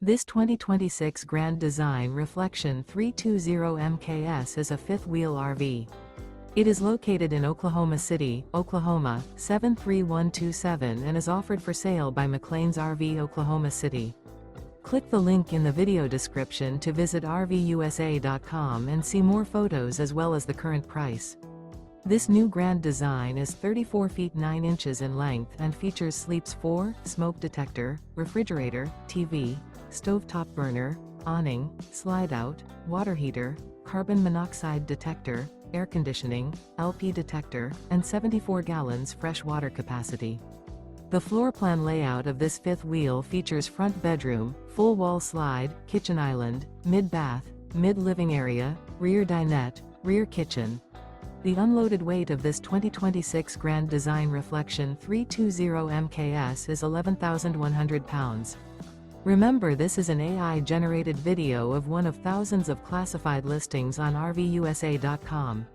This 2026 Grand Design Reflection 320 MKS is a fifth-wheel RV. It is located in Oklahoma City, Oklahoma, 73127 and is offered for sale by McClain's RV Oklahoma City. Click the link in the video description to visit RVUSA.com and see more photos as well as the current price. This new Grand Design is 34 feet 9 inches in length and features sleeps 4, smoke detector, refrigerator, TV, stovetop burner, awning, slide-out, water heater, carbon monoxide detector, air conditioning, LP detector, and 74 gallons fresh water capacity. The floor plan layout of this fifth wheel features front bedroom, full wall slide, kitchen island, mid-bath, mid-living area, rear dinette, rear kitchen. The unloaded weight of this 2026 Grand Design Reflection 320 MKS is 11,100 pounds. Remember, this is an AI-generated video of one of thousands of classified listings on RVUSA.com.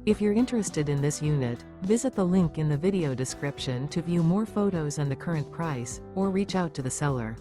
If you're interested in this unit, visit the link in the video description to view more photos and the current price, or reach out to the seller.